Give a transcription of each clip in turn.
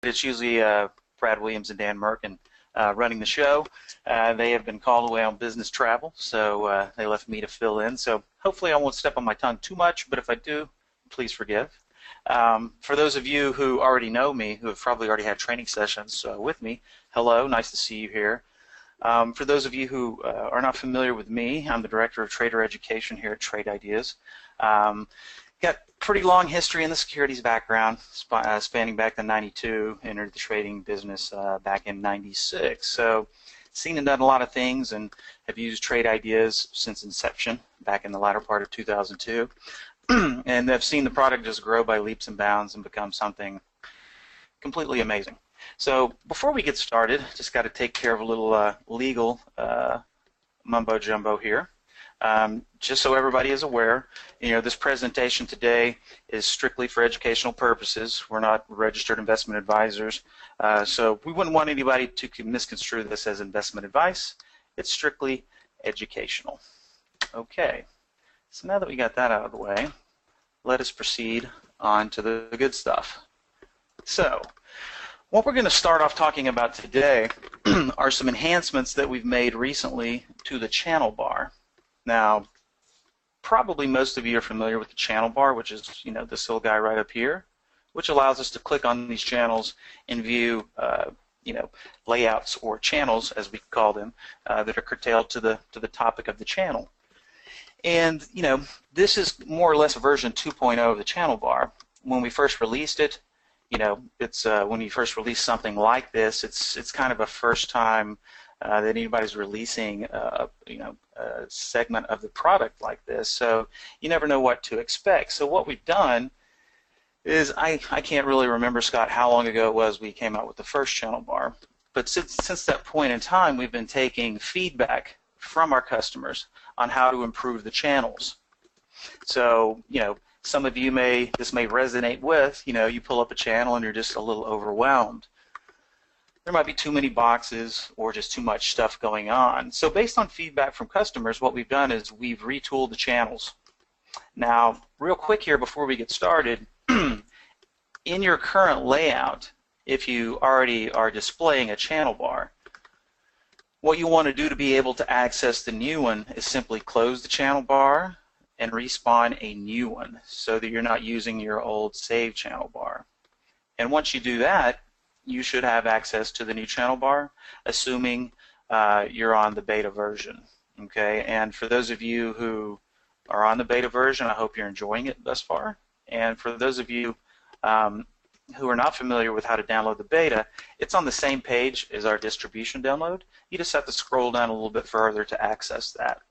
it's usually Brad Williams and Dan Merkin running the show. They have been called away on business travel, so they left me to fill in. So hopefully I won't step on my tongue too much, but if I do, please forgive. For those of you who already know me, who have probably already had training sessions with me, hello, nice to see you here. For those of you who are not familiar with me, I'm the Director of Trader Education here at Trade Ideas. Got pretty long history in the securities background, spanning back to '92, entered the trading business back in '96. So seen and done a lot of things and have used Trade Ideas since inception back in the latter part of 2002. And I've seen the product just grow by leaps and bounds and become something completely amazing. So before we get started, just got to take care of a little legal mumbo jumbo here. Just so everybody is aware, this presentation today is strictly for educational purposes. We're not registered investment advisors, so we wouldn't want anybody to misconstrue this as investment advice. It's strictly educational. Okay, so now that we got that out of the way, let us proceed on to the good stuff. So what we're going to start off talking about today are some enhancements that we've made recently to the channel bar. Now, probably most of you are familiar with the channel bar, which is, this little guy right up here, which allows us to click on these channels and view, layouts or channels, as we call them, that are curtailed to the topic of the channel. And, this is more or less version 2.0 of the channel bar. When we first released it, it's when you first release something like this, it's kind of a first time that anybody's releasing a segment of the product like this, so you never know what to expect. So what we've done is, I can't really remember, Scott, how long ago it was we came out with the first channel bar, but since that point in time, we've been taking feedback from our customers on how to improve the channels. So, some of you this may resonate with, you pull up a channel and you're just a little overwhelmed. There might be too many boxes or just too much stuff going on. So based on feedback from customers, what we've done is we've retooled the channels. Now, real quick here before we get started, in your current layout, if you already are displaying a channel bar, what you want to do to be able to access the new one is simply close the channel bar and respawn a new one so that you're not using your old save channel bar. And once you do that, you should have access to the new channel bar, assuming you're on the beta version. Okay, and for those of you who are on the beta version, I hope you're enjoying it thus far. And for those of you who are not familiar with how to download the beta, it's on the same page as our distribution download. You just have to scroll down a little bit further to access that.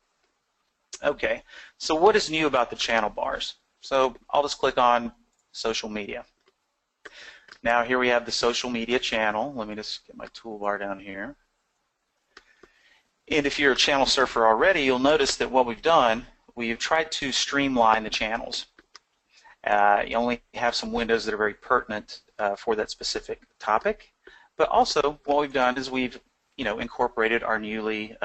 Okay, so what is new about the channel bars? So I'll just click on social media. Now here we have the social media channel. Let me just get my toolbar down here. And if you're a channel surfer already, you'll notice that what we've done, we've tried to streamline the channels. You only have some windows that are very pertinent for that specific topic. But also what we've done is we've incorporated our newly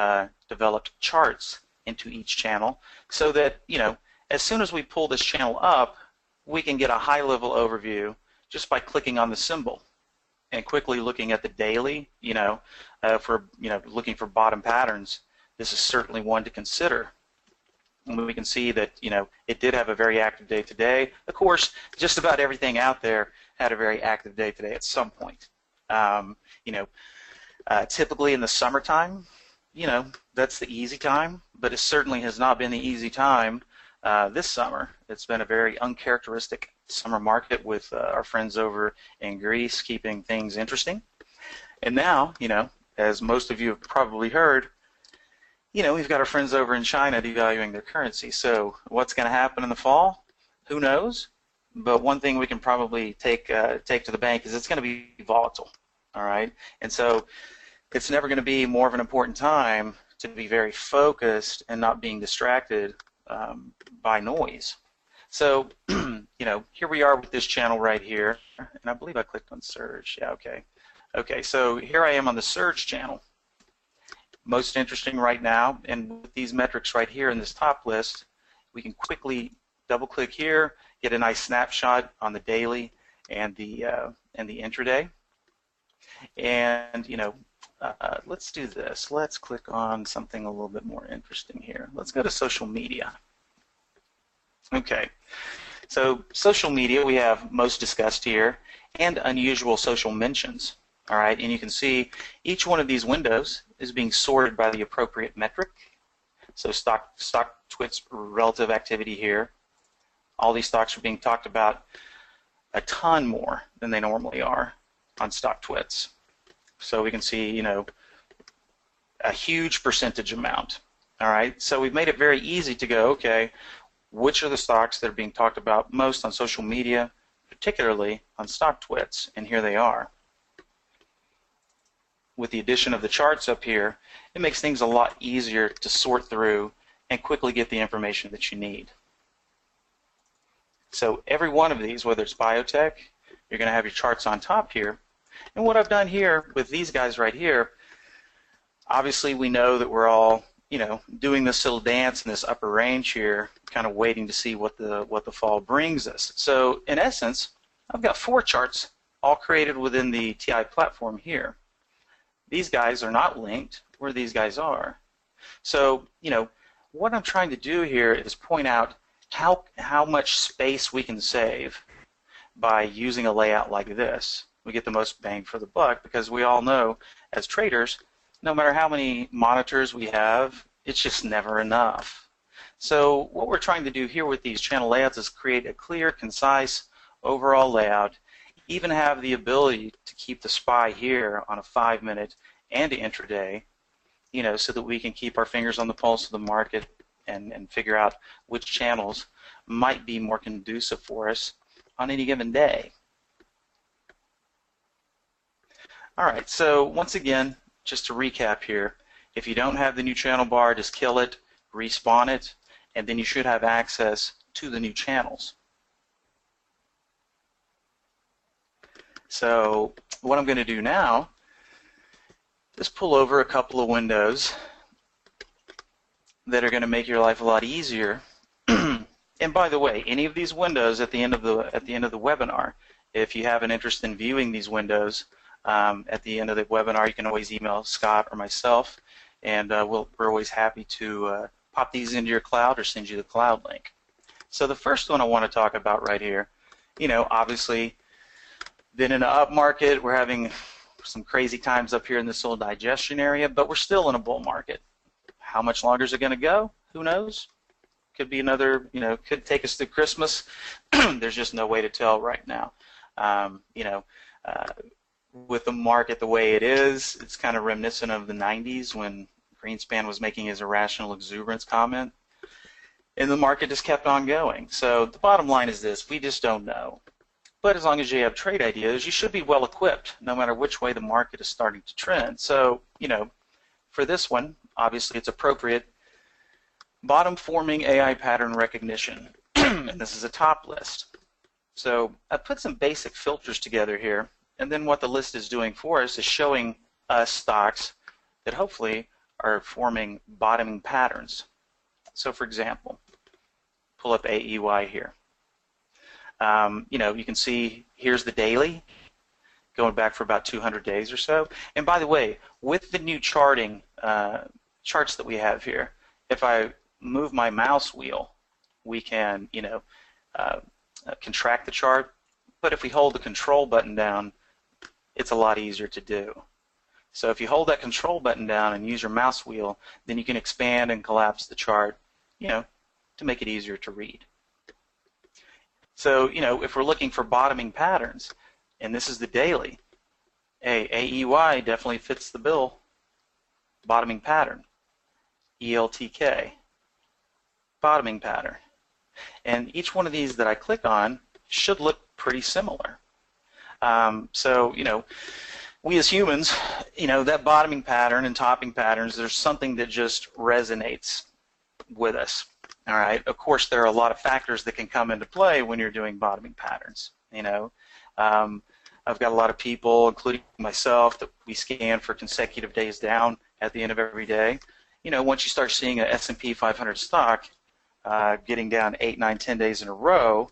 developed charts into each channel so that as soon as we pull this channel up, we can get a high-level overview just by clicking on the symbol and quickly looking at the daily. For looking for bottom patterns, this is certainly one to consider. And we can see that it did have a very active day today. Of course, just about everything out there had a very active day today at some point. Typically in the summertime, that's the easy time, but it certainly has not been the easy time this summer. It's been a very uncharacteristic summer market with our friends over in Greece keeping things interesting. And now, as most of you have probably heard, we've got our friends over in China devaluing their currency. So what's going to happen in the fall? Who knows? But one thing we can probably take to the bank is it's going to be volatile. All right? And so it's never going to be more of an important time to be very focused and not being distracted by noise. So, here we are with this channel right here, and I believe I clicked on search. Yeah, okay. Okay, so here I am on the search channel. Most interesting right now, and with these metrics right here in this top list, we can quickly double-click here, get a nice snapshot on the daily and the intraday. And, let's do this. Let's click on something a little bit more interesting here. Let's go to social media. Okay, so social media we have most discussed here, and unusual social mentions. All right, and you can see each one of these windows is being sorted by the appropriate metric. So stock twits relative activity here. All these stocks are being talked about a ton more than they normally are on stock twits. So we can see, a huge percentage amount. All right, so we've made it very easy to go, okay, which are the stocks that are being talked about most on social media, particularly on stock twits, and here they are. With the addition of the charts up here, it makes things a lot easier to sort through and quickly get the information that you need. So every one of these, whether it's biotech, you're going to have your charts on top here. And what I've done here with these guys right here, obviously we know that we're all, doing this little dance in this upper range here, kind of waiting to see what the fall brings us. So in essence, I've got 4 charts all created within the TI platform here. These guys are not linked where these guys are. So, what I'm trying to do here is point out how much space we can save by using a layout like this. We get the most bang for the buck because we all know as traders, no matter how many monitors we have, it's just never enough. So what we're trying to do here with these channel layouts is create a clear, concise overall layout, even have the ability to keep the SPY here on a 5-minute and intraday, so that we can keep our fingers on the pulse of the market and figure out which channels might be more conducive for us on any given day. All right, so once again, just to recap here, if you don't have the new channel bar, just kill it, respawn it, and then you should have access to the new channels. So what I'm going to do now is pull over a couple of windows that are going to make your life a lot easier. And by the way, any of these windows at the end of the webinar, if you have an interest in viewing these windows at the end of the webinar, you can always email Scott or myself, and we're always happy to pop these into your cloud or send you the cloud link. So the first one I want to talk about right here, obviously, been in an up market. We're having some crazy times up here in this little digestion area, but we're still in a bull market. How much longer is it going to go? Who knows? Could be another, could take us through Christmas. There's just no way to tell right now. With the market the way it is, it's kind of reminiscent of the 90s when Greenspan was making his irrational exuberance comment, and the market just kept on going. So the bottom line is this: we just don't know. But as long as you have trade ideas, you should be well equipped no matter which way the market is starting to trend. So, for this one, obviously it's appropriate. Bottom forming AI pattern recognition. And this is a top list. So I put some basic filters together here, and then what the list is doing for us is showing us stocks that hopefully are forming bottoming patterns. So for example, pull up AEY here. You can see here's the daily, going back for about 200 days or so. And by the way, with the new charting charts that we have here, if I move my mouse wheel, we can, contract the chart. But if we hold the control button down, it's a lot easier to do. So if you hold that control button down and use your mouse wheel, then you can expand and collapse the chart, to make it easier to read. So, if we're looking for bottoming patterns, and this is the daily, AEY definitely fits the bill. Bottoming pattern. ELTK, bottoming pattern. And each one of these that I click on should look pretty similar. So, we as humans, that bottoming pattern and topping patterns, there's something that just resonates with us. All right. Of course, there are a lot of factors that can come into play when you're doing bottoming patterns. I've got a lot of people, including myself, that we scan for consecutive days down at the end of every day. Once you start seeing a S&P 500 stock getting down 8, 9, 10 days in a row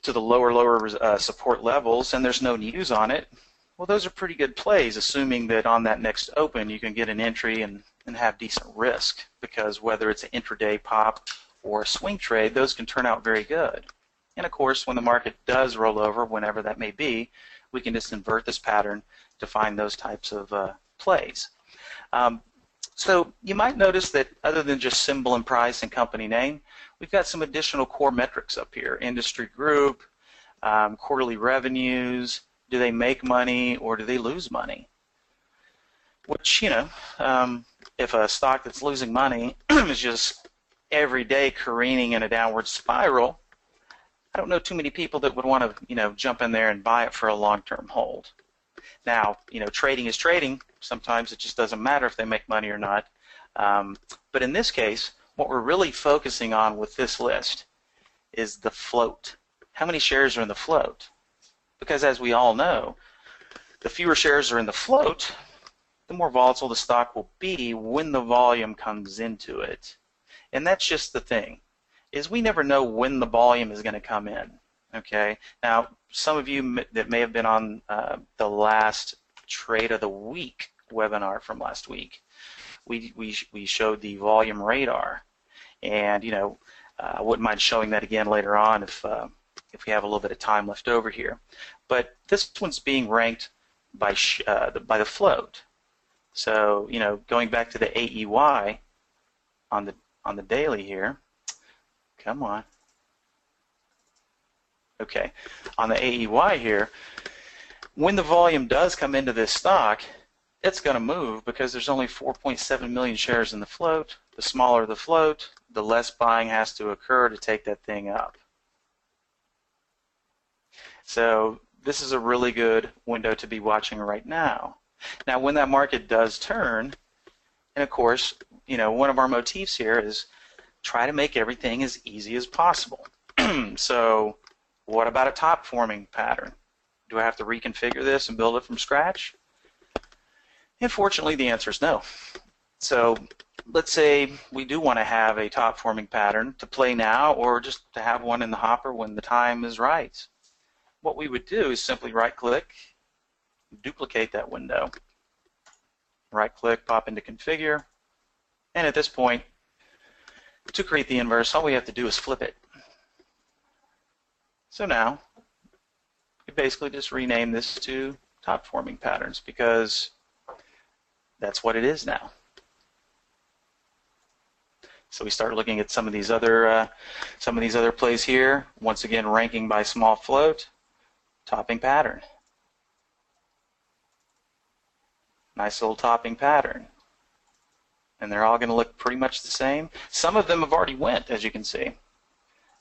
to the lower support levels, and there's no news on it, Well, those are pretty good plays, assuming that on that next open you can get an entry and have decent risk, because whether it's an intraday pop or a swing trade, those can turn out very good. And of course, when the market does roll over, whenever that may be, we can just invert this pattern to find those types of plays. So you might notice that other than just symbol and price and company name, we've got some additional core metrics up here. Industry group, quarterly revenues, do they make money or do they lose money? Which, if a stock that's losing money is just every day careening in a downward spiral, I don't know too many people that would want to, jump in there and buy it for a long-term hold. Now, trading is trading. Sometimes it just doesn't matter if they make money or not. But in this case, what we're really focusing on with this list is the float. How many shares are in the float? Because as we all know, the fewer shares are in the float, the more volatile the stock will be when the volume comes into it. And that's just the thing, is we never know when the volume is going to come in. Okay. Now, some of you that may have been on the last Trade of the Week webinar from last week, we showed the volume radar, and I wouldn't mind showing that again later on if we have a little bit of time left over here. But this one's being ranked by the float. So going back to the AEY on the daily here. Come on. Okay, on the AEY here, when the volume does come into this stock, it's going to move because there's only 4.7 million shares in the float. The smaller the float, the less buying has to occur to take that thing up. So this is a really good window to be watching right now. Now, when that market does turn, and of course, one of our motifs here is try to make everything as easy as possible. So what about a top forming pattern? Do I have to reconfigure this and build it from scratch? Unfortunately, the answer is no. So let's say we do want to have a top forming pattern to play now, or just to have one in the hopper when the time is right. What we would do is simply right click, duplicate that window, right click, pop into configure, and at this point, to create the inverse, all we have to do is flip it. So now, we basically just rename this to top forming patterns because that's what it is now. So we start looking at some of these other plays here. Once again, ranking by small float, topping pattern. Nice little topping pattern. And they're all going to look pretty much the same. Some of them have already went, as you can see.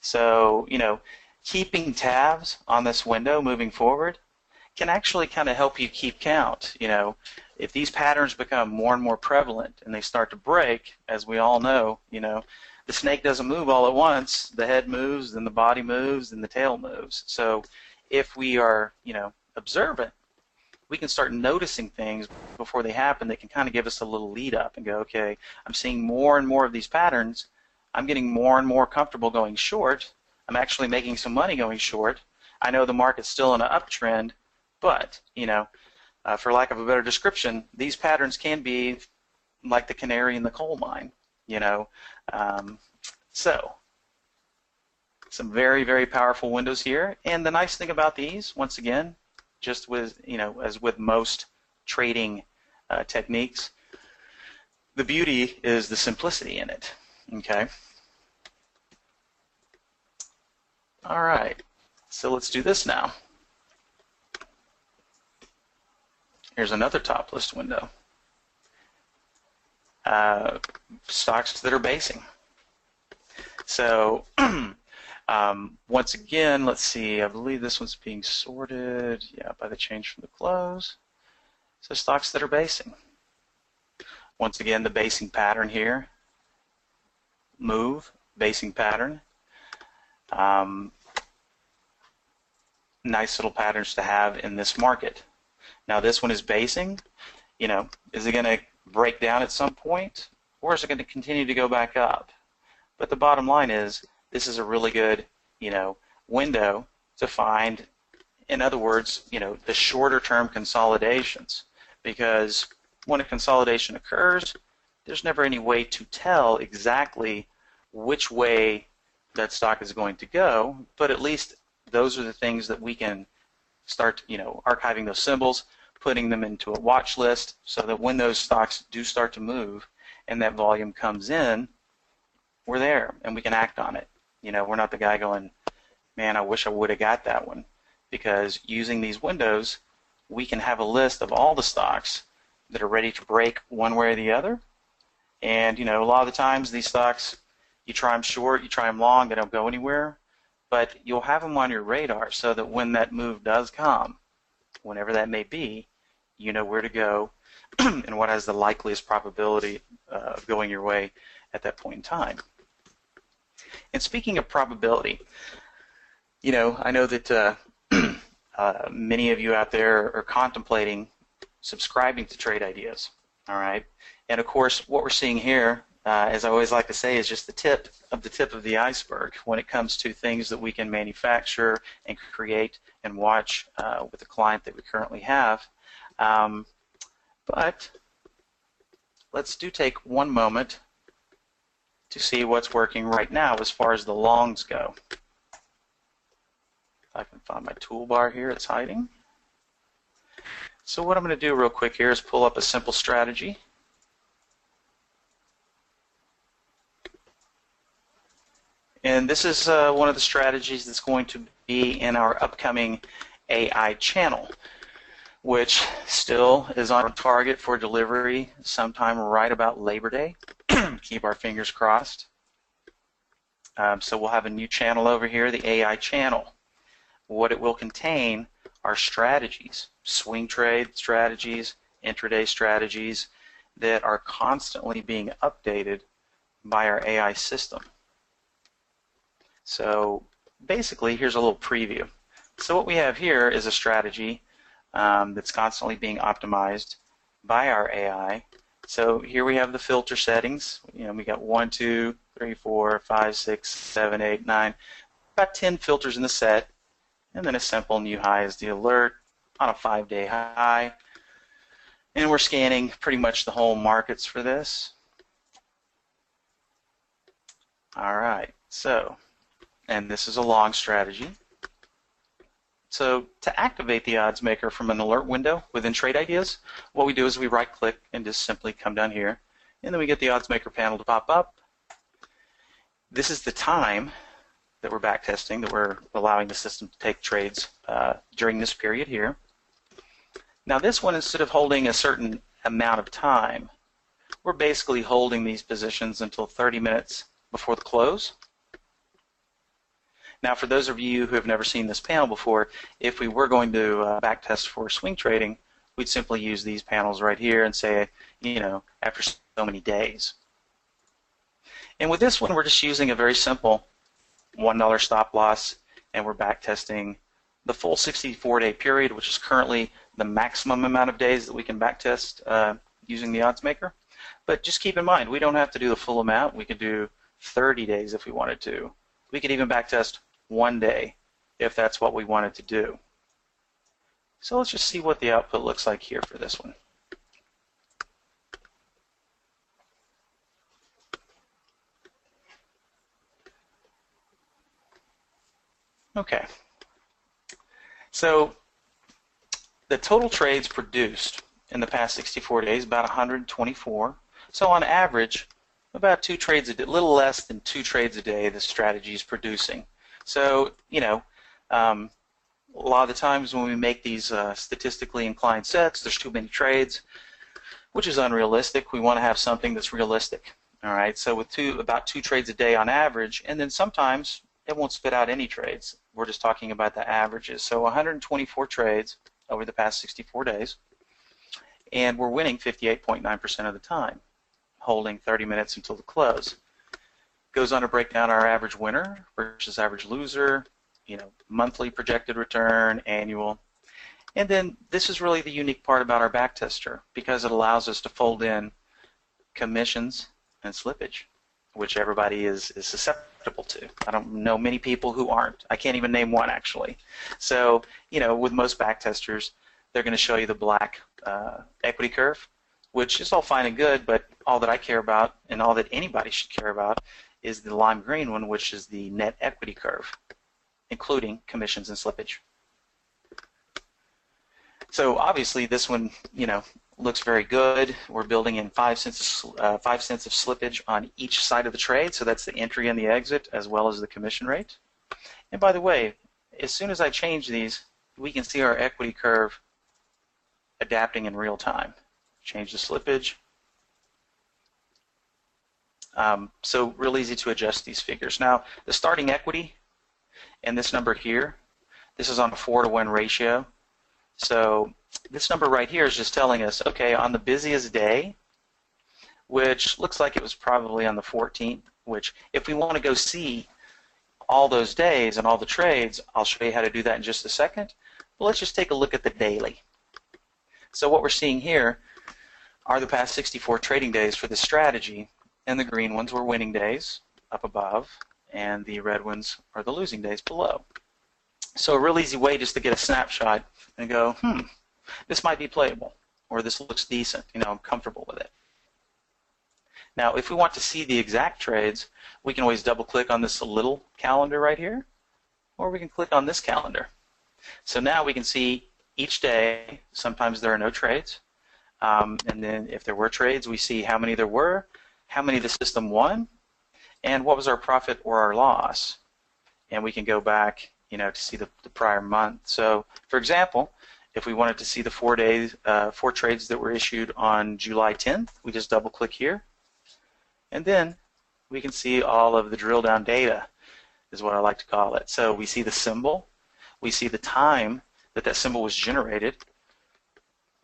So, keeping tabs on this window moving forward can actually kind of help you keep count. If these patterns become more and more prevalent and they start to break, as we all know, the snake doesn't move all at once. The head moves, then the body moves, and the tail moves. So if we are, observant, we can start noticing things before they happen that can kind of give us a little lead up and go, okay, I'm seeing more and more of these patterns. I'm getting more and more comfortable going short. I'm actually making some money going short. I know the market's still in an uptrend, but, for lack of a better description, these patterns can be like the canary in the coal mine, So, some very, very powerful windows here. And the nice thing about these, once again, just with, as with most trading techniques, the beauty is the simplicity in it, okay? All right, so let's do this now. Here's another top list window. Stocks that are basing. So once again, let's see, I believe this one's being sorted, by the change from the close. So stocks that are basing. Once again, the basing pattern here. Move, basing pattern. Nice little patterns to have in this market. Now this one is basing. Is it going to break down at some point, or is it going to continue to go back up? But the bottom line is, this is a really good, window to find in other words, the shorter term consolidations, because when a consolidation occurs, there's never any way to tell exactly which way that stock is going to go, but at least those are the things that we can start, archiving those symbols, putting them into a watch list so that when those stocks do start to move and that volume comes in, we're there and we can act on it. We're not the guy going, man, I wish I would have got that one. Because using these windows, we can have a list of all the stocks that are ready to break one way or the other. And, a lot of the times these stocks, you try them short, you try them long, they don't go anywhere. But you'll have them on your radar so that when that move does come, whenever that may be, you know where to go and what has the likeliest probability of going your way at that point in time. And speaking of probability, I know that many of you out there are contemplating subscribing to Trade Ideas, all right? And of course, what we're seeing here, as I always like to say, is just the tip of the iceberg when it comes to things that we can manufacture and create and watch with the client that we currently have. But let's take one moment to see what's working right now as far as the longs go. If I can find my toolbar here, it's hiding. So what I'm going to do real quick here is pull up a simple strategy. And this is one of the strategies that's going to be in our upcoming AI channel, which still is on target for delivery sometime right about Labor Day. Keep our fingers crossed. So we'll have a new channel over here, the AI channel. What it will contain are strategies, swing trade strategies, intraday strategies that are constantly being updated by our AI system. So basically, here's a little preview. So what we have here is a strategy that's constantly being optimized by our AI. So here we have the filter settings. We got 1, 2, 3, 4, 5, 6, 7, 8, 9, about 10 filters in the set. And then a simple new high is the alert on a 5-day high. And we're scanning pretty much the whole markets for this. All right, so, and this is a long strategy. So to activate the odds maker from an alert window within Trade Ideas, what we do is we right click and just simply come down here, and then we get the odds maker panel to pop up. This is the time that we're back testing, that we're allowing the system to take trades during this period here. Now this one, instead of holding a certain amount of time, we're basically holding these positions until 30 minutes before the close. Now for those of you who have never seen this panel before, if we were going to back test for swing trading, we'd simply use these panels right here and say, after so many days. And with this one, we're just using a very simple $1 stop loss, and we're back testing the full 64-day period, which is currently the maximum amount of days that we can back test using the odds maker. But just keep in mind, we don't have to do the full amount. We could do 30 days if we wanted to. We could even back test 1 day if that's what we wanted to do. So let's just see what the output looks like here for this one. Okay, so the total trades produced in the past 64 days, about 124. So on average, about 2 trades a day, a little less than 2 trades a day the strategy is producing. So, a lot of the times when we make these statistically inclined sets, there's too many trades, which is unrealistic. We want to have something that's realistic. All right, so with about 2 trades a day on average, and then sometimes it won't spit out any trades. We're just talking about the averages. So 124 trades over the past 64 days, and we're winning 58.9% of the time, holding 30 minutes until the close. Goes on to break down our average winner versus average loser, monthly projected return, annual. And then this is really the unique part about our backtester, because it allows us to fold in commissions and slippage. which everybody is susceptible to. I don't know many people who aren't. I can't even name one, actually. So, with most back testers, they're going to show you the black equity curve, which is all fine and good, but all that I care about and all that anybody should care about is the lime green one, which is the net equity curve, including commissions and slippage. So obviously this one, looks very good. We're building in 5 cents of slippage on each side of the trade, so that's the entry and the exit as well as the commission rate. And by the way, as soon as I change these, we can see our equity curve adapting in real time. Change the slippage. So real easy to adjust these figures. Now, the starting equity and this number here, this is on a 4-to-1 ratio. So this number right here is just telling us, okay, on the busiest day, which looks like it was probably on the 14th, which if we want to go see all those days and all the trades, I'll show you how to do that in just a second. But let's just take a look at the daily. So what we're seeing here are the past 64 trading days for this strategy, and the green ones were winning days up above, and the red ones are the losing days below. So a real easy way just to get a snapshot and go, this might be playable, or this looks decent, I'm comfortable with it. Now, if we want to see the exact trades, we can always double-click on this little calendar right here, or we can click on this calendar. So now we can see each day, sometimes there are no trades, and then if there were trades, we see how many there were, how many the system won, and what was our profit or our loss. And we can go back, to see the prior month. So, for example, if we wanted to see the 4 trades that were issued on July 10th, we just double-click here, and then we can see all of the drill-down data, is what I like to call it. So we see the symbol, we see the time that symbol was generated,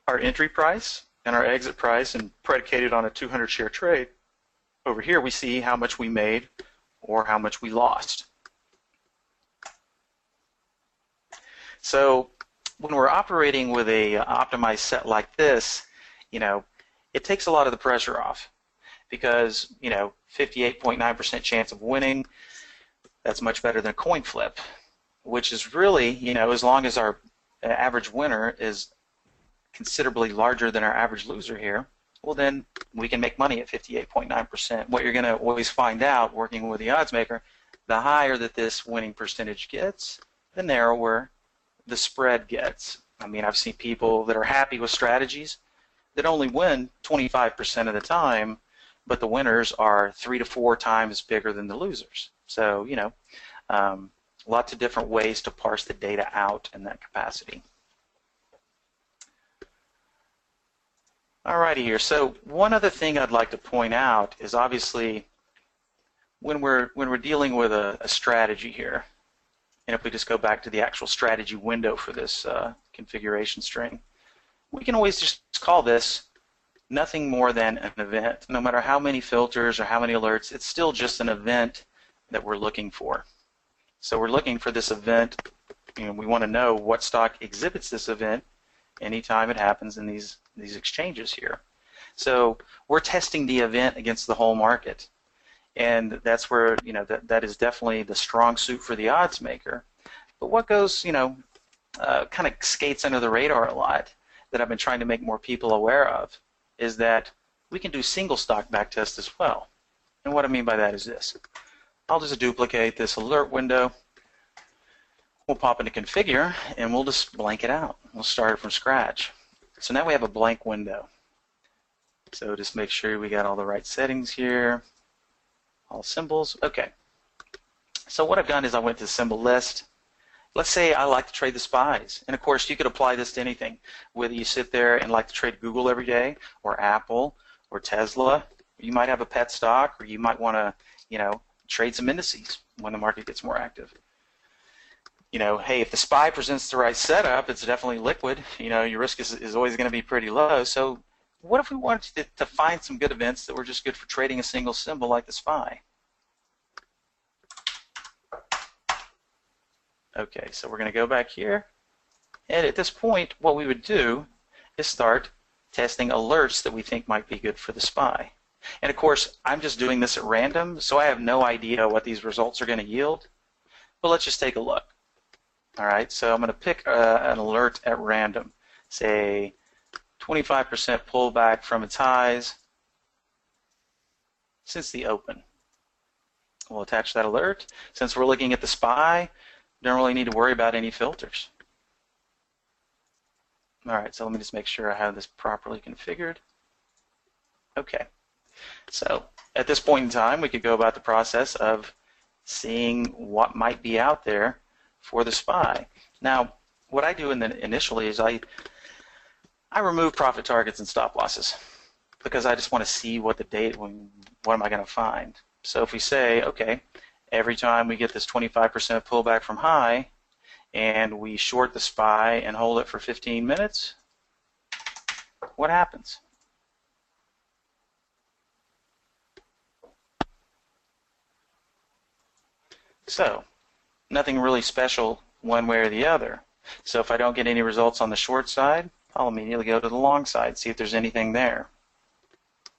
our entry price and our exit price, and predicated on a 200-share trade. Over here we see how much we made or how much we lost. So when we're operating with a optimized set like this, it takes a lot of the pressure off, because 58.9% chance of winning, that's much better than a coin flip, which is really, as long as our average winner is considerably larger than our average loser here, well then we can make money at 58.9%. What you're going to always find out working with the odds maker, the higher that this winning percentage gets, the narrower the spread gets. I mean, I've seen people that are happy with strategies that only win 25% of the time, but the winners are 3 to 4 times bigger than the losers. So, lots of different ways to parse the data out in that capacity. Alrighty here. So one other thing I'd like to point out is obviously when we're dealing with a strategy here, and if we just go back to the actual strategy window for this configuration string, we can always just call this nothing more than an event. No matter how many filters or how many alerts, it's still just an event that we're looking for. So we're looking for this event, we want to know what stock exhibits this event anytime it happens in these exchanges here. So we're testing the event against the whole market. And that's where, that is definitely the strong suit for the odds maker. But what goes, kind of skates under the radar a lot that I've been trying to make more people aware of is that we can do single stock backtest as well. And what I mean by that is this. I'll just duplicate this alert window. We'll pop into configure and we'll just blank it out. We'll start it from scratch. So now we have a blank window. So just make sure we got all the right settings here. All symbols. Okay. So what I've done is I went to the symbol list. Let's say I like to trade the SPYs. And of course you could apply this to anything. Whether you sit there and like to trade Google every day, or Apple, or Tesla. You might have a pet stock, or you might want to, trade some indices when the market gets more active. Hey, if the SPY presents the right setup, it's definitely liquid. Your risk is always going to be pretty low. So what if we wanted to find some good events that were just good for trading a single symbol like the SPY? Okay, so we're going to go back here. And at this point, what we would do is start testing alerts that we think might be good for the SPY. And of course, I'm just doing this at random, so I have no idea what these results are going to yield. But let's just take a look. All right, so I'm going to pick an alert at random. Say 25% pullback from its highs since the open. We'll attach that alert. Since we're looking at the SPY, don't really need to worry about any filters. All right, so let me just make sure I have this properly configured. Okay, so at this point in time, we could go about the process of seeing what might be out there for the SPY. Now, what I do initially is I remove profit targets and stop losses because I just want to see what the data, what am I going to find. So if we say, okay, every time we get this 25% pullback from high and we short the SPY and hold it for 15 minutes, what happens? So, nothing really special one way or the other. So if I don't get any results on the short side, I'll immediately go to the long side, see if there's anything there.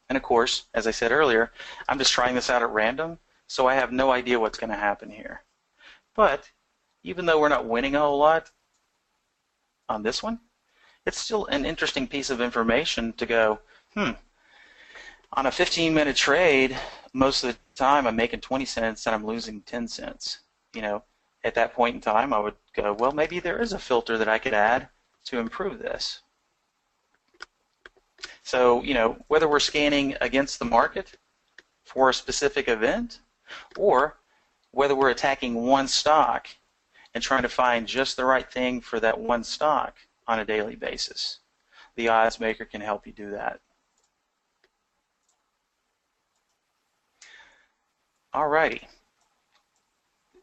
And of course, as I said earlier, I'm just trying this out at random, so I have no idea what's going to happen here. But even though we're not winning a whole lot on this one, it's still an interesting piece of information to go, on a 15-minute trade, most of the time I'm making 20 cents and I'm losing 10 cents. You know, at that point in time, I would go, well, maybe there is a filter that I could add to improve this. So, you know, whether we're scanning against the market for a specific event or whether we're attacking one stock and trying to find just the right thing for that one stock on a daily basis, the odds maker can help you do that. Alrighty.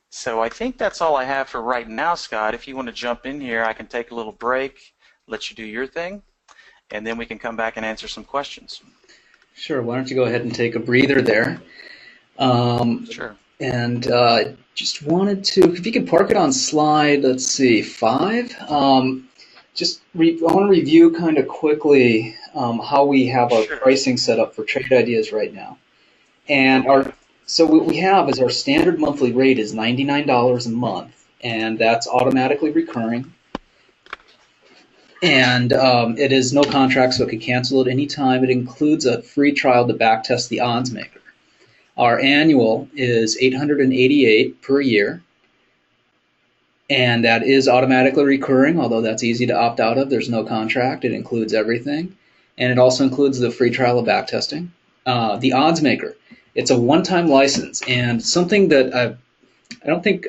So I think that's all I have for right now, Scott. If you want to jump in here, I can take a little break, let you do your thing, and then we can come back and answer some questions. Sure. Why don't you go ahead and take a breather there? Sure. And just wanted to, if you could park it on slide, let's see, 5. I want to review kind of quickly how we have our pricing set up for trade ideas right now. And so what we have is our standard monthly rate is $99 a month, and that's automatically recurring. And it is no contract, so it can cancel at any time. It includes a free trial to backtest the odds maker. Our annual is $888 per year, and that is automatically recurring, although that's easy to opt out of. There's no contract. It includes everything, and it also includes the free trial of backtesting. The odds maker, it's a one-time license, and something that I don't think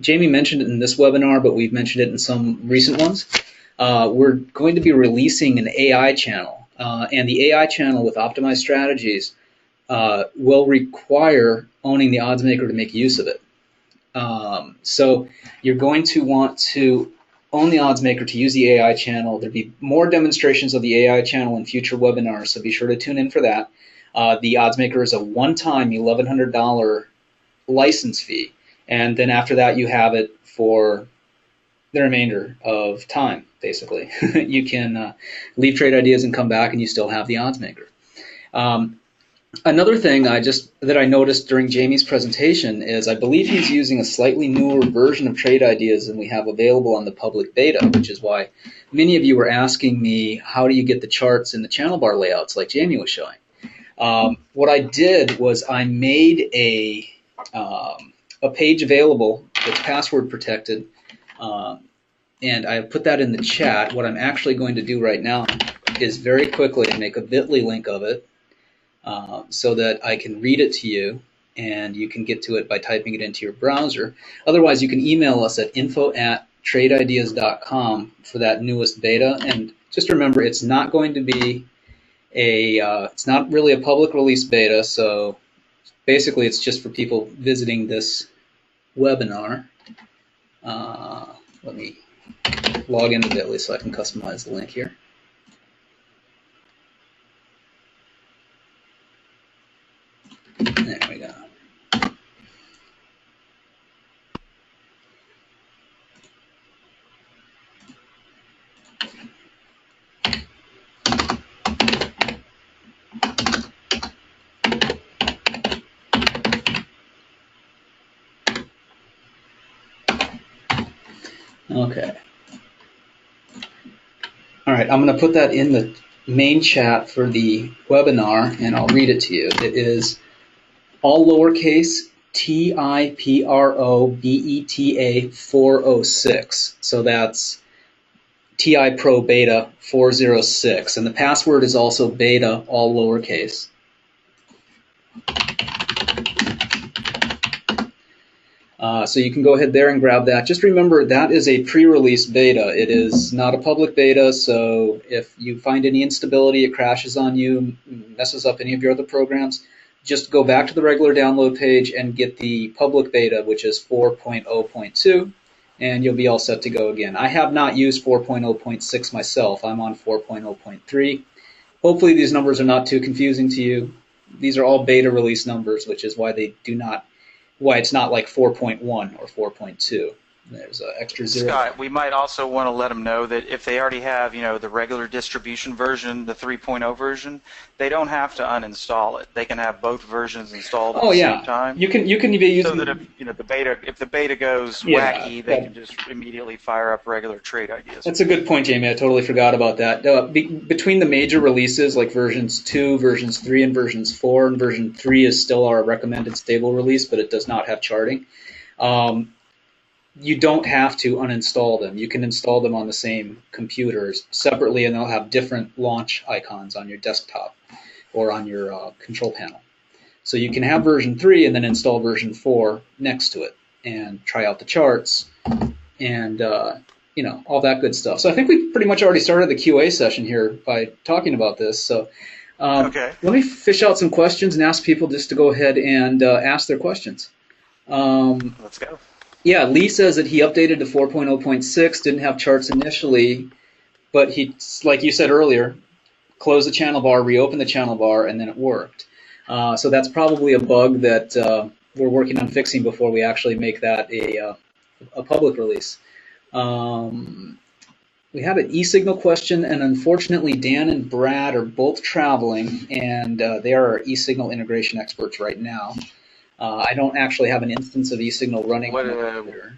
Jamie mentioned it in this webinar, but we've mentioned it in some recent ones. We're going to be releasing an AI channel, and the AI channel with optimized strategies will require owning the odds maker to make use of it. So you're going to want to own the odds maker to use the AI channel. There'll be more demonstrations of the AI channel in future webinars, so be sure to tune in for that. The odds maker is a one-time $1,100 license fee, and then after that you have it for the remainder of time, basically. You can leave trade ideas and come back and you still have the odds maker. Another thing that I noticed during Jamie's presentation is I believe he's using a slightly newer version of trade ideas than we have available on the public beta, which is why many of you were asking me, how do you get the charts in the channel bar layouts like Jamie was showing? What I did was I made a page available that's password protected, and I put that in the chat. What I'm actually going to do right now is very quickly make a bit.ly link of it so that I can read it to you, and you can get to it by typing it into your browser. Otherwise, you can email us at info@tradeideas.com for that newest beta. And just remember, it's not going to be it's not really a public release beta, so basically it's just for people visiting this webinar. Let me log into bit.ly so I can customize the link here. There we go. Okay. All right, I'm going to put that in the main chat for the webinar, and I'll read it to you. It is all lowercase TIPROBETA 406. So that's TI Pro Beta 406, and the password is also beta, all lowercase. So you can go ahead there and grab that. Just remember that is a pre-release beta. It is not a public beta, so if you find any instability, it crashes on you, messes up any of your other programs, just go back to the regular download page and get the public beta, which is 4.0.2, and you'll be all set to go again. I have not used 4.0.6 myself. I'm on 4.0.3. Hopefully these numbers are not too confusing to you. These are all beta release numbers, which is why it's not like 4.1 or 4.2. There's an extra zero. Scott, we might also want to let them know that if they already have, the regular distribution version, the 3.0 version, they don't have to uninstall it. They can have both versions installed at the same time. You can be using so that if the beta goes wacky, they can just immediately fire up regular trade ideas. That's a good point, Jamie. I totally forgot about that. Between the major releases like versions 2, versions 3, and versions 4, and version 3 is still our recommended stable release, but it does not have charting. You don't have to uninstall them. You can install them on the same computers separately, and they'll have different launch icons on your desktop or on your control panel. So you can have version 3 and then install version 4 next to it and try out the charts and all that good stuff. So I think we pretty much already started the QA session here by talking about this. So okay. Let me fish out some questions and ask people just to go ahead and ask their questions. Let's go. Yeah, Lee says that he updated to 4.0.6, didn't have charts initially, but he, like you said earlier, closed the channel bar, reopened the channel bar, and then it worked. So that's probably a bug that we're working on fixing before we actually make that a public release. We had an e-signal question, and unfortunately Dan and Brad are both traveling, and they are our e-signal integration experts right now. I don't actually have an instance of eSignal running on the computer,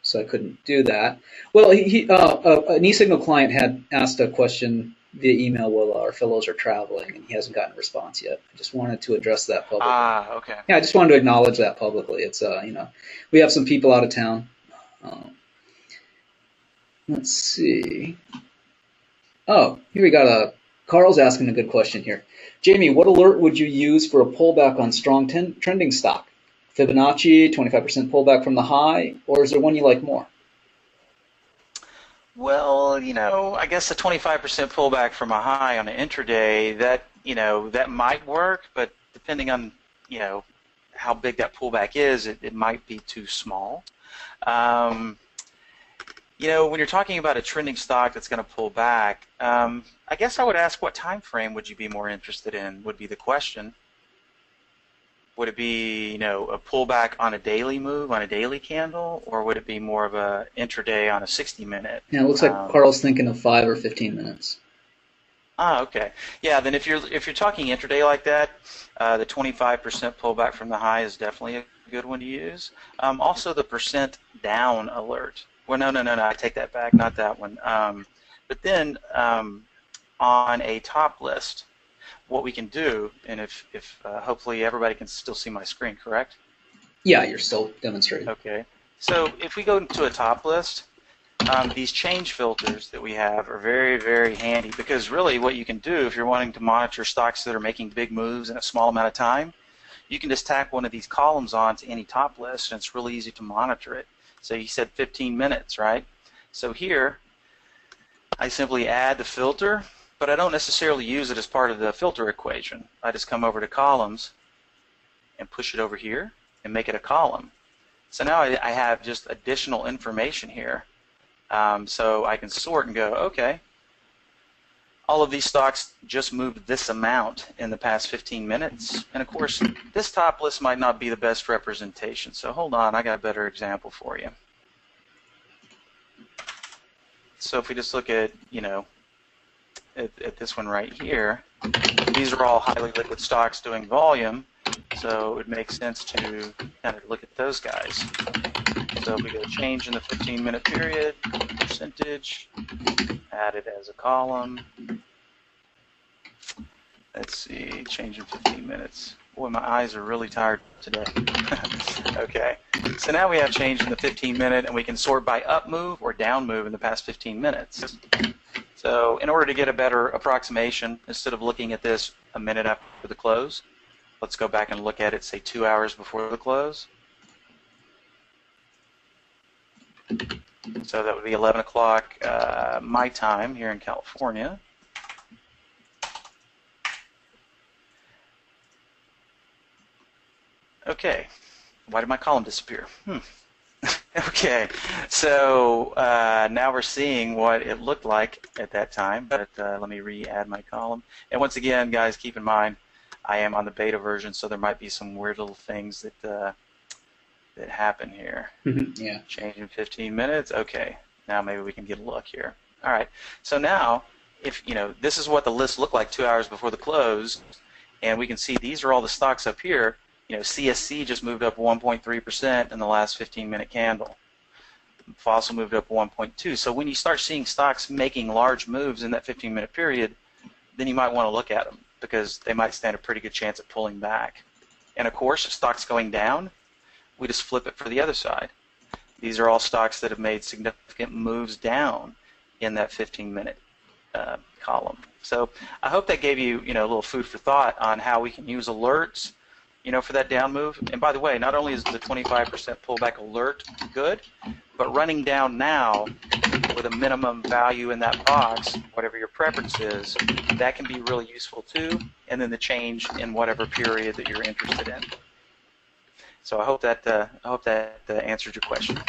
so I couldn't do that. Well, an eSignal client had asked a question via email while our fellows are traveling, and he hasn't gotten a response yet. I just wanted to address that publicly. Okay. Yeah, I just wanted to acknowledge that publicly. It's we have some people out of town. Let's see. Oh, here we got Carl's asking a good question here. Jamie, what alert would you use for a pullback on strong trending stock? Fibonacci, 25% pullback from the high, or is there one you like more? Well, I guess a 25% pullback from a high on an intraday, that might work, but depending on, how big that pullback is, it might be too small. When you're talking about a trending stock that's going to pull back, I guess I would ask what time frame would you be more interested in, would be the question. Would it be, a pullback on a daily move, on a daily candle, or would it be more of a intraday on a 60-minute? Yeah, it looks like Carl's thinking of 5 or 15 minutes. Okay. Yeah, then if you're talking intraday like that, the 25% pullback from the high is definitely a good one to use. Also, the percent down alert. Well, no, I take that back, not that one. But then on a top list, what we can do, and if hopefully everybody can still see my screen, correct? Yeah, you're still demonstrating. Okay. So if we go to a top list, these change filters that we have are very, very handy because really what you can do if you're wanting to monitor stocks that are making big moves in a small amount of time, you can just tack one of these columns onto any top list and it's really easy to monitor it. So you said 15 minutes, right? So here, I simply add the filter, but I don't necessarily use it as part of the filter equation. I just come over to columns and push it over here and make it a column. So now I have just additional information here. So I can sort and go, okay, all of these stocks just moved this amount in the past 15 minutes. And of course, this top list might not be the best representation. So hold on, I got a better example for you. So if we just look at, at this one right here, these are all highly liquid stocks doing volume. So it makes sense to kind of look at those guys. So if we go change in the 15-minute period, percentage, add it as a column. Let's see, change in 15 minutes. Boy, my eyes are really tired today. Okay, so now we have change in the 15-minute, and we can sort by up move or down move in the past 15 minutes. So in order to get a better approximation, instead of looking at this a minute after the close, let's go back and look at it, say 2 hours before the close. So that would be 11 o'clock my time here in California. Okay, why did my column disappear? Okay, so now we're seeing what it looked like at that time, but let me re-add my column. And once again, guys, keep in mind, I am on the beta version, so there might be some weird little things that that happen here. Yeah. Change in 15 minutes. Okay, now maybe we can get a look here. All right, so now, if this is what the list looked like 2 hours before the close, and we can see these are all the stocks up here. CSC just moved up 1.3% in the last 15-minute candle. Fossil moved up 1.2. So when you start seeing stocks making large moves in that 15-minute period, then you might want to look at them because they might stand a pretty good chance at pulling back. And of course, if stock's going down, we just flip it for the other side. These are all stocks that have made significant moves down in that 15-minute column. So I hope that gave you, a little food for thought on how we can use alerts for that down move. And by the way, not only is the 25% pullback alert good, but running down now with a minimum value in that box, whatever your preference is, that can be really useful too, and then the change in whatever period that you're interested in. So I hope that answered your question.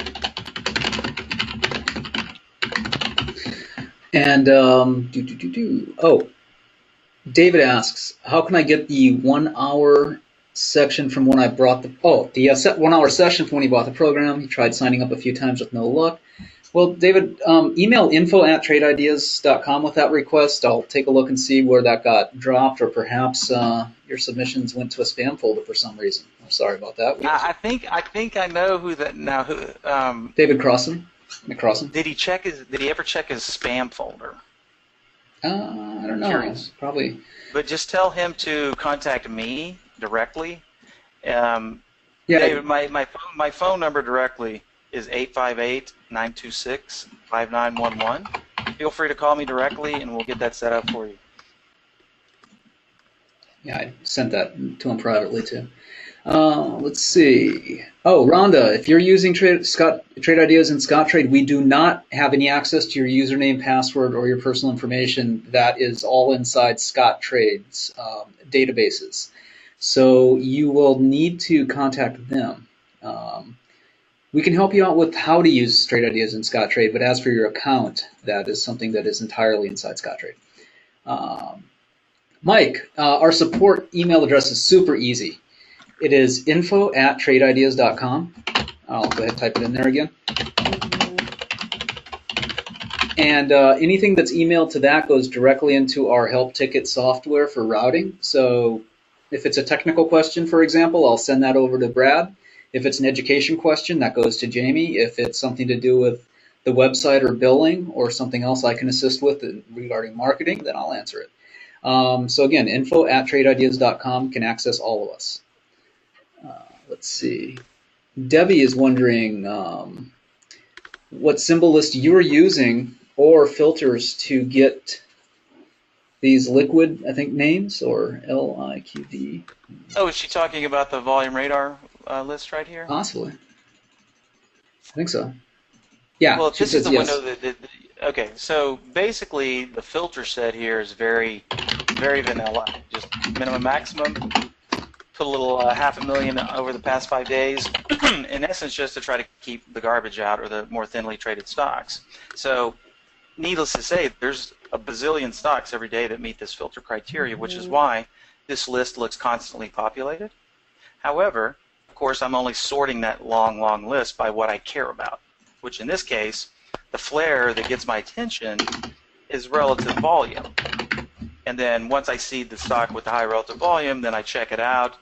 And oh, David asks, how can I get the 1 hour section from when I brought the 1 hour session from when he bought the program? He tried signing up a few times with no luck. Well, David, email info@tradeIdeas.com with that request. I'll take a look and see where that got dropped, or perhaps your submissions went to a spam folder for some reason. I'm sorry about that. I think I know who that now. David Crossan. McCrossan. Did he ever check his spam folder? I don't know. Curious. Probably. But just tell him to contact me directly. Yeah. David, my phone number directly is 858-926-5911. Feel free to call me directly, and we'll get that set up for you. Yeah, I sent that to him privately too. Let's see. Oh, Rhonda, if you're using Trade Ideas and Scottrade, we do not have any access to your username, password, or your personal information. That is all inside Scottrade's databases. So you will need to contact them. We can help you out with how to use Trade Ideas and Scottrade, but as for your account, that is something that is entirely inside Scottrade. Mike, our support email address is super easy. It is info@tradeideas.com. I'll go ahead and type it in there again. And anything that's emailed to that goes directly into our help ticket software for routing. So if it's a technical question, for example, I'll send that over to Brad. If it's an education question, that goes to Jamie. If it's something to do with the website or billing or something else I can assist with regarding marketing, then I'll answer it. So again, info@tradeideas.com can access all of us. Let's see. Debbie is wondering what symbol list you're using or filters to get these liquid, I think, names, or LIQD. Oh, is she talking about the volume radar list right here? Possibly. I think so. Yeah. Well, this is the yes. window okay, so basically the filter set here is very, very vanilla. Just minimum, maximum. Put a little 500,000 over the past 5 days, in essence, just to try to keep the garbage out or the more thinly traded stocks. So, needless to say, there's a bazillion stocks every day that meet this filter criteria, which is why this list looks constantly populated. However, of course, I'm only sorting that long, long list by what I care about, which in this case, the flare that gets my attention is relative volume. And then once I see the stock with the high relative volume, then I check it out,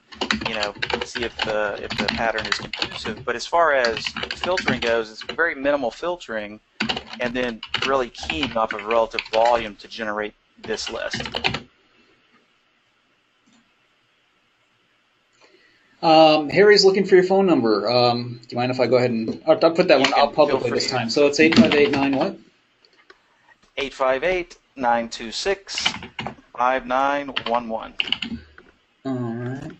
see if the pattern is conducive. But as far as filtering goes, it's very minimal filtering, and then really keying off of relative volume to generate this list. Harry's looking for your phone number. Do you mind if I go ahead and I'll put that one out publicly this time? So it's 858-9 what? 858-926-5911. All right.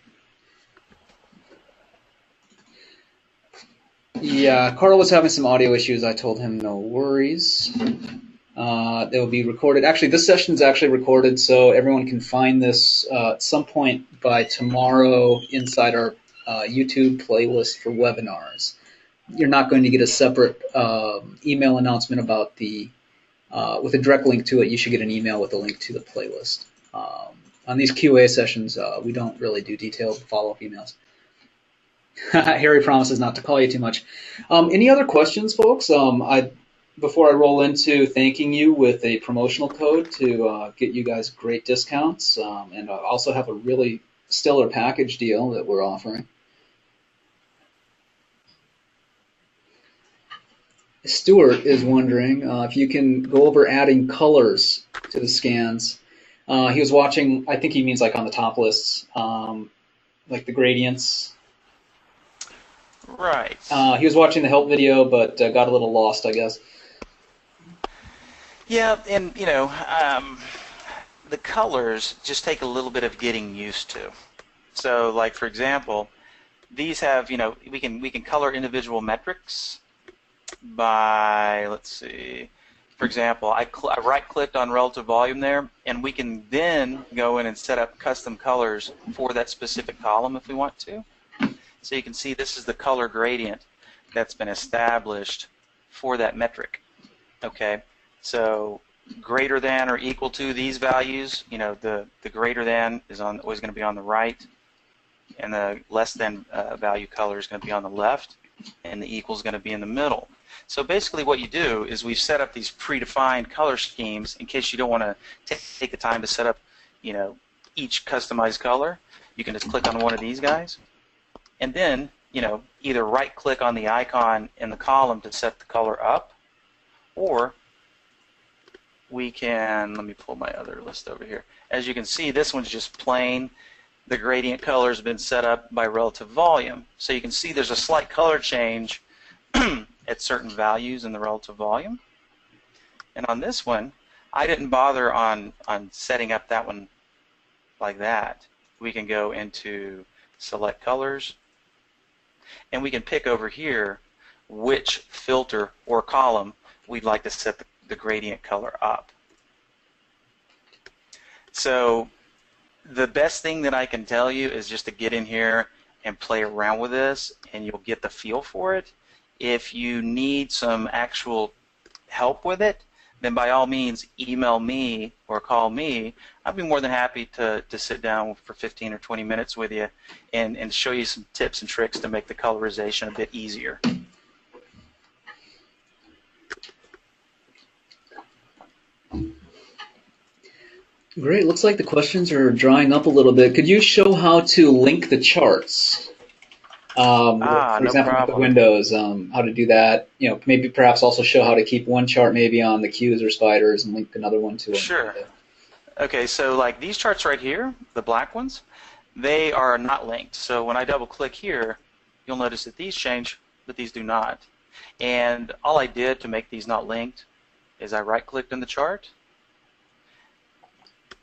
Yeah, Carl was having some audio issues. I told him no worries. They will be recorded. Actually, this session is actually recorded, so everyone can find this at some point by tomorrow inside our YouTube playlist for webinars. You're not going to get a separate email announcement about the with a direct link to it. You should get an email with a link to the playlist. On these QA sessions, we don't really do detailed follow-up emails. Harry promises not to call you too much. Any other questions, folks? Before I roll into thanking you with a promotional code to get you guys great discounts, and I also have a really stellar package deal that we're offering. Stuart is wondering if you can go over adding colors to the scans. He was watching, I think he means like on the top lists, like the gradients. Right. He was watching the help video, but got a little lost, I guess. Yeah, and the colors just take a little bit of getting used to. So, like for example, these have we can color individual metrics by, let's see, for example, I right-clicked on relative volume there, and we can then go in and set up custom colors for that specific column if we want to. So you can see this is the color gradient that's been established for that metric. Okay, so greater than or equal to these values, the greater than is always going to be on the right, and the less than value color is going to be on the left, and the equal is going to be in the middle. So basically what you do is we've set up these predefined color schemes in case you don't want to take the time to set up each customized color. You can just click on one of these guys, and then either right click on the icon in the column to set the color up, or we can, let me pull my other list over here. As you can see, this one's just plain. The gradient color has been set up by relative volume. So you can see there's a slight color change at certain values in the relative volume. And on this one, I didn't bother on setting up that one like that. We can go into select colors, and we can pick over here which filter or column we'd like to set the gradient color up. So the best thing that I can tell you is just to get in here and play around with this, and you'll get the feel for it. If you need some actual help with it, then by all means email me or call me. I'd be more than happy to sit down for 15 or 20 minutes with you and show you some tips and tricks to make the colorization a bit easier. Great. Looks like the questions are drying up a little bit. Could you show how to link the charts? For example, with the windows, how to do that. Maybe perhaps also show how to keep one chart maybe on the cues or spiders and link another one to it. Sure. Okay, so like these charts right here, the black ones, they are not linked. So when I double click here, you'll notice that these change, but these do not. And all I did to make these not linked is I right clicked on the chart.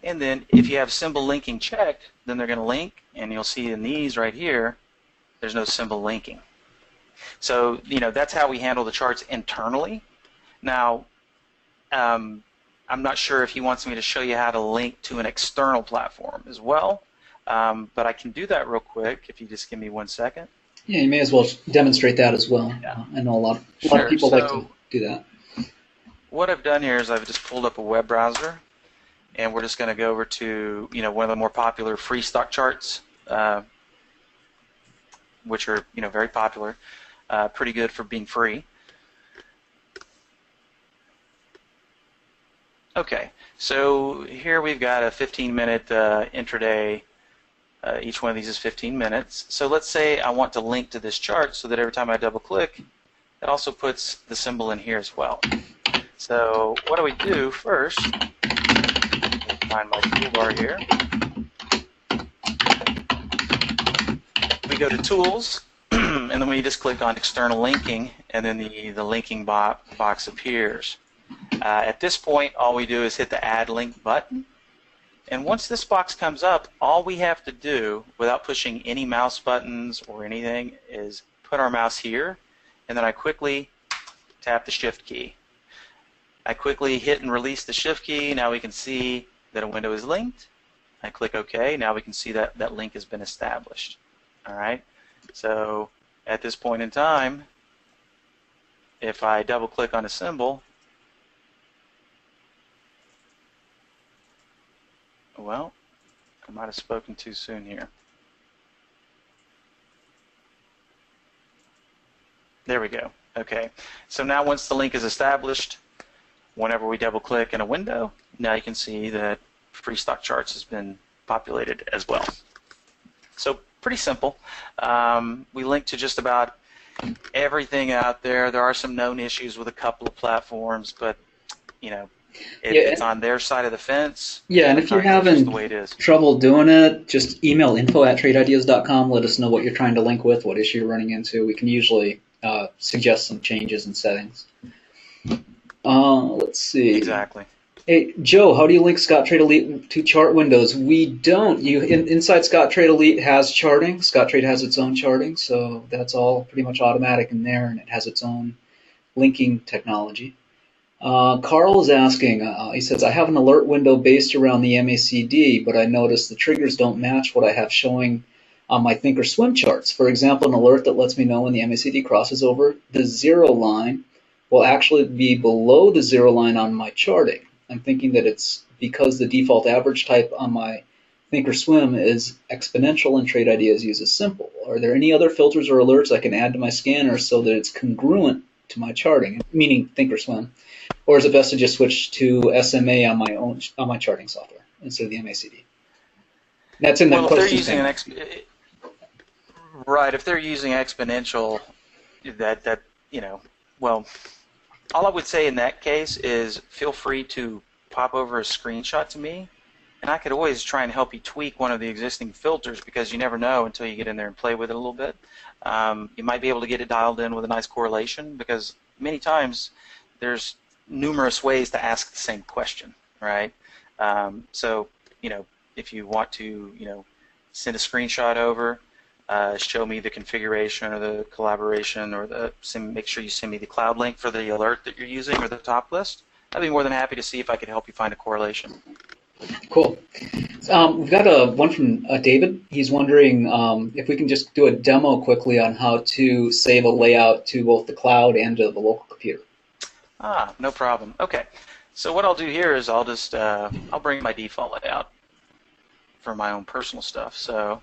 And then if you have symbol linking checked, then they're going to link, and you'll see in these right here, there's no symbol linking. So, that's how we handle the charts internally. Now, I'm not sure if he wants me to show you how to link to an external platform as well, but I can do that real quick if you just give me 1 second. Yeah, you may as well demonstrate that as well. Yeah. I know a lot of people like to do that. What I've done here is I've just pulled up a web browser, and we're just going to go over to one of the more popular free stock charts, which are very popular, pretty good for being free. Okay, so here we've got a 15-minute intraday. Each one of these is 15 minutes. So let's say I want to link to this chart so that every time I double click, it also puts the symbol in here as well. So what do we do first? Find my toolbar here. We go to Tools, and then we just click on External Linking, and then the linking box appears. At this point, all we do is hit the Add Link button. And once this box comes up, all we have to do, without pushing any mouse buttons or anything, is put our mouse here, and then I quickly tap the Shift key. I quickly hit and release the Shift key. Now we can see that a window is linked. I click OK. Now we can see that that link has been established. All right. So at this point in time, if I double click on a symbol, well, I might have spoken too soon here. There we go. Okay. So now once the link is established, whenever we double click in a window, now you can see that free stock charts has been populated as well. So pretty simple. We link to just about everything out there. There are some known issues with a couple of platforms, but you know, it's on their side of the fence. Yeah, and if you're having the way it is. trouble doing it, just email info@tradeideas.com. Let us know what you're trying to link with, what issue you're running into. We can usually suggest some changes and settings. Let's see. Exactly. Hey, Joe, how do you link Scottrade Elite to chart windows? We don't. Inside Scottrade Elite has charting. Scottrade has its own charting, so that's all pretty much automatic in there, and it has its own linking technology. Carl is asking, he says, I have an alert window based around the MACD, but I notice the triggers don't match what I have showing on my Thinkorswim charts. For example, an alert that lets me know when the MACD crosses over the zero line will actually be below the zero line on my charting. I'm thinking that it's because the default average type on my Thinkorswim is exponential and Trade Ideas uses simple. Are there any other filters or alerts I can add to my scanner so that it's congruent to my charting, meaning Thinkorswim? Or is it best to just switch to SMA on my charting software instead of the MACD? That's in the question. If they're using right, if they're using exponential, that well, all I would say in that case is feel free to pop over a screenshot to me, and I could always try and help you tweak one of the existing filters, because you never know until you get in there and play with it a little bit. You might be able to get it dialed in with a nice correlation, because many times there's numerous ways to ask the same question, right? So, if you want to, send a screenshot over, show me the configuration or the collaboration, or make sure you send me the cloud link for the alert that you're using or the top list. I'd be more than happy to see if I could help you find a correlation. Cool. We've got one from David. He's wondering if we can just do a demo quickly on how to save a layout to both the cloud and to the local computer. No problem. Okay. So what I'll do here is I'll just I'll bring my default layout for my own personal stuff. So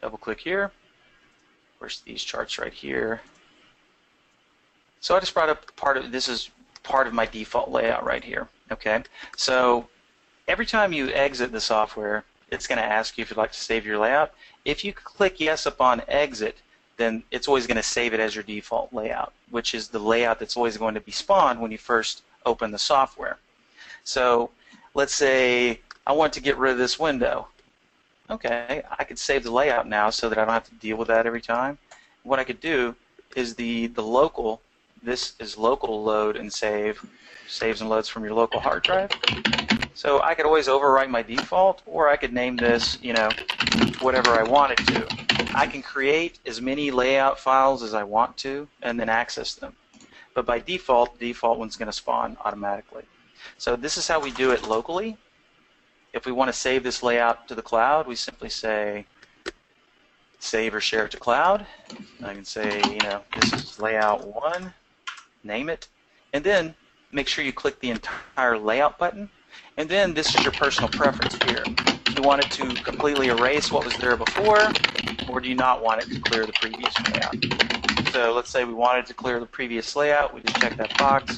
double click here. Of course, these charts right here. So I just brought up this is part of my default layout right here. Okay. So every time you exit the software, it's going to ask you if you'd like to save your layout. If you click yes upon exit, then it's always going to save it as your default layout, which is the layout that's always going to be spawned when you first open the software. So let's say I want to get rid of this window. Okay, I could save the layout now so that I don't have to deal with that every time. What I could do is the local, this is local load and save, saves and loads from your local hard drive. So I could always overwrite my default, or I could name this, whatever I wanted to. I can create as many layout files as I want to and then access them. But by default, the default one's going to spawn automatically. So this is how we do it locally. If we want to save this layout to the cloud, we simply say save or share to cloud. I can say, this is layout 1, name it, and then make sure you click the entire layout button. And then this is your personal preference here. Do you want it to completely erase what was there before, or do you not want it to clear the previous layout? So let's say we wanted to clear the previous layout. We just check that box.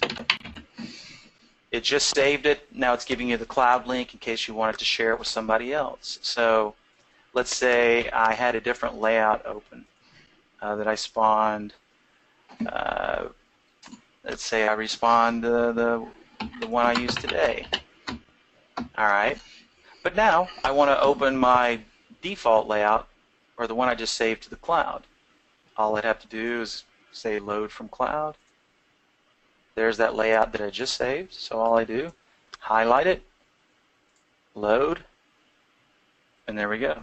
it just saved it. Now it's giving you the cloud link in case you wanted to share it with somebody else. So let's say I had a different layout open that I spawned. Let's say I respawned the one I used today. All right. But now I want to open my default layout, or the one I just saved to the cloud. All I'd have to do is say load from cloud. There's that layout that I just saved. So all I do, highlight it, load, and there we go.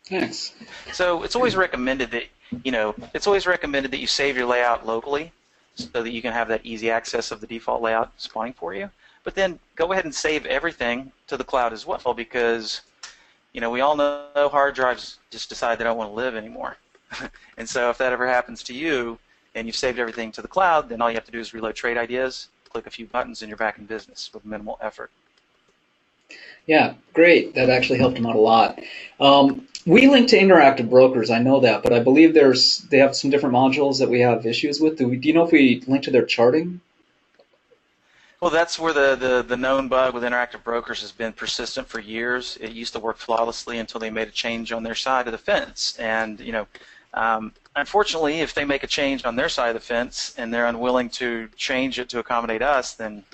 Thanks. So it's always recommended that you save your layout locally so that you can have that easy access of the default layout spawning for you. But then go ahead and save everything to the cloud as well, because we all know hard drives just decide they don't want to live anymore. And so if that ever happens to you and you've saved everything to the cloud, then all you have to do is reload trade ideas, click a few buttons, and you're back in business with minimal effort. Yeah, great. That actually helped them out a lot. We link to interactive brokers, I know that, but I believe they have some different modules that we have issues with. Do you know if we link to their charting? Well, that's where the known bug with interactive brokers has been persistent for years. It used to work flawlessly until they made a change on their side of the fence. And, unfortunately, if they make a change on their side of the fence and they're unwilling to change it to accommodate us, then,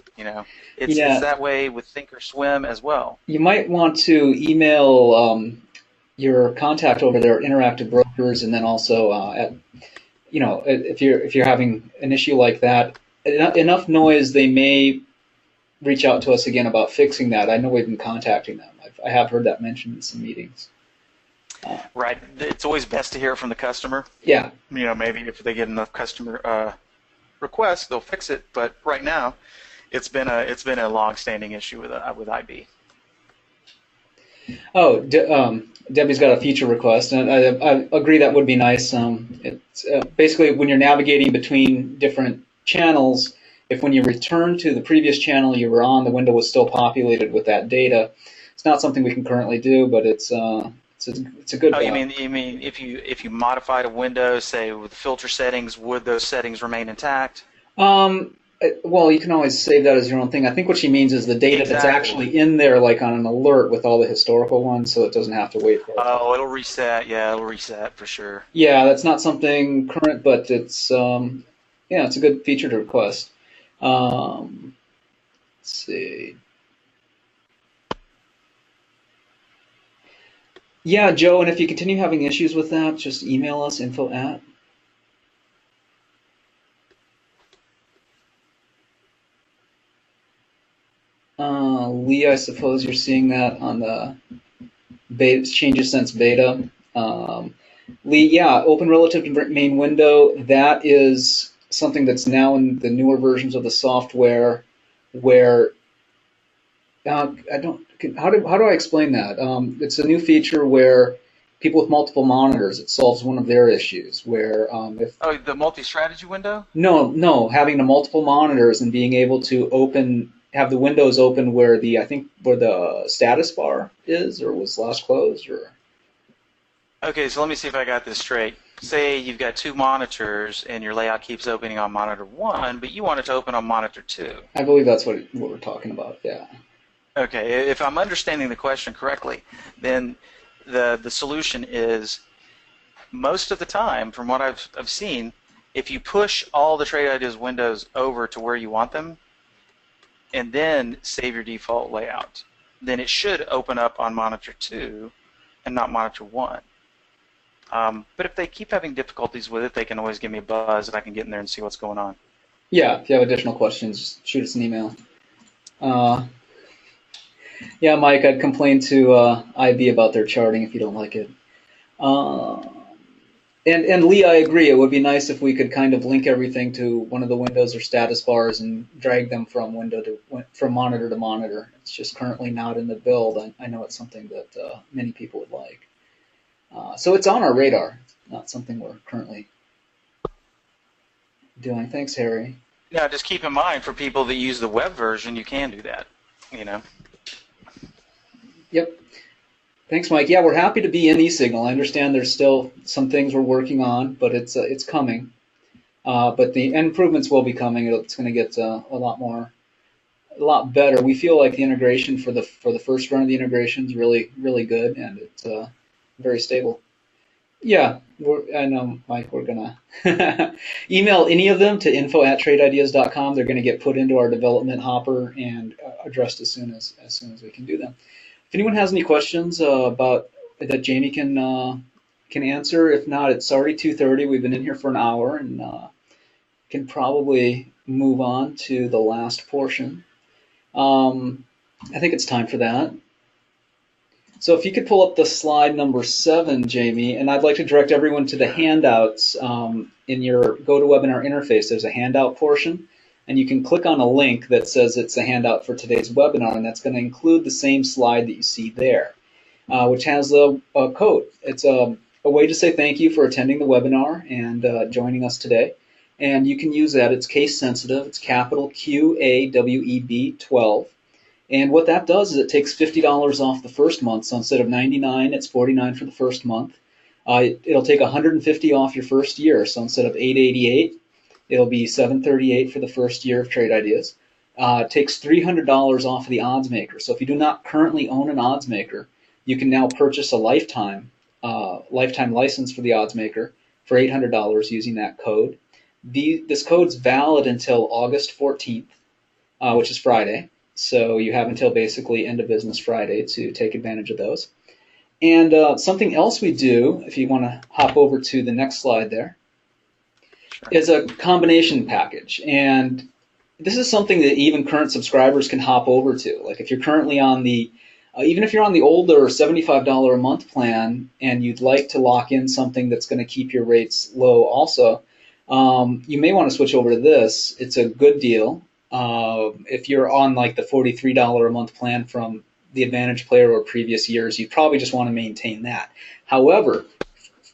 it's that way with Thinkorswim as well. You might want to email your contact over there, interactive brokers, and then also if you're having an issue like that, enough noise, they may reach out to us again about fixing that. I know we've been contacting them. I have heard that mentioned in some meetings. Right. It's always best to hear from the customer. Yeah. Maybe if they get enough customer requests, they'll fix it. But right now, it's been a long-standing issue with IB. Oh, Debbie's got a feature request, and I agree that would be nice. It's basically when you're navigating between different channels, if when you return to the previous channel you were on, the window was still populated with that data. It's not something we can currently do, but it's a good. Oh, you mean if you modified a window, say with filter settings, would those settings remain intact? Well, you can always save that as your own thing. I think what she means is the data that's actually in there, like on an alert with all the historical ones, so it doesn't have to wait for it. Oh, it'll reset. Yeah, it'll reset for sure. Yeah, that's not something current, but it's it's a good feature to request. Let's see. Yeah, Joe, and if you continue having issues with that, just email us, info@. Lee, I suppose you're seeing that on the changes since beta. Lee, yeah, open relative to main window. That is something that's now in the newer versions of the software, where how do I explain that? It's a new feature where people with multiple monitors, it solves one of their issues. Where the multi-strategy window? No, having the multiple monitors and being able to have the windows open where the status bar is or was last closed or. Okay, so let me see if I got this straight. Say you've got two monitors and your layout keeps opening on monitor 1, but you want it to open on monitor 2. I believe that's what we're talking about, yeah. Okay, if I'm understanding the question correctly, then the solution is most of the time, from what I've seen, if you push all the trade ideas windows over to where you want them and then save your default layout, then it should open up on monitor 2 and not monitor 1. But if they keep having difficulties with it, they can always give me a buzz and I can get in there and see what's going on. Yeah, if you have additional questions, shoot us an email. Yeah, Mike, I'd complain to IB about their charting if you don't like it. And Lee, I agree. It would be nice if we could kind of link everything to one of the windows or status bars and drag them from monitor to monitor. It's just currently not in the build. I know it's something that many people would like. So it's on our radar. It's not something we're currently doing. Thanks, Harry. Yeah, just keep in mind for people that use the web version, you can do that. Yep. Thanks, Mike. Yeah, we're happy to be in eSignal. I understand there's still some things we're working on, but it's coming. But the improvements will be coming. It's going to get a lot more a lot better. We feel like the integration for the first run of the integration is really good, and it's very stable. Yeah, I know, Mike. We're gonna email any of them to info@tradeideas.com. They're gonna get put into our development hopper and addressed as soon as we can do them. If anyone has any questions about that, Jamie can answer. If not, it's already 2:30. We've been in here for an hour, and can probably move on to the last portion. I think it's time for that. So if you could pull up the slide number 7, Jamie, and I'd like to direct everyone to the handouts in your GoToWebinar interface. There's a handout portion, and you can click on a link that says it's a handout for today's webinar, and that's going to include the same slide that you see there, which has a code. It's a way to say thank you for attending the webinar and joining us today. And you can use that. It's case sensitive. It's capital QAWEB 12. And what that does is it takes $50 off the first month. So instead of $99, it's $49 for the first month. It'll take $150 off your first year. So instead of $888, it'll be $738 for the first year of Trade Ideas. It takes $300 off of the odds maker. So if you do not currently own an odds maker, you can now purchase a lifetime license for the odds maker for $800 using that code. This code's valid until August 14th, which is Friday. So you have until basically end of business Friday to take advantage of those. And something else we do, if you want to hop over to the next slide there, is a combination package. And this is something that even current subscribers can hop over to. Like if you're currently on the, even if you're on the older $75 a month plan and you'd like to lock in something that's going to keep your rates low also, you may want to switch over to this. It's a good deal. If you're on like the $43 a month plan from the Advantage Player or previous years, you probably just want to maintain that. However,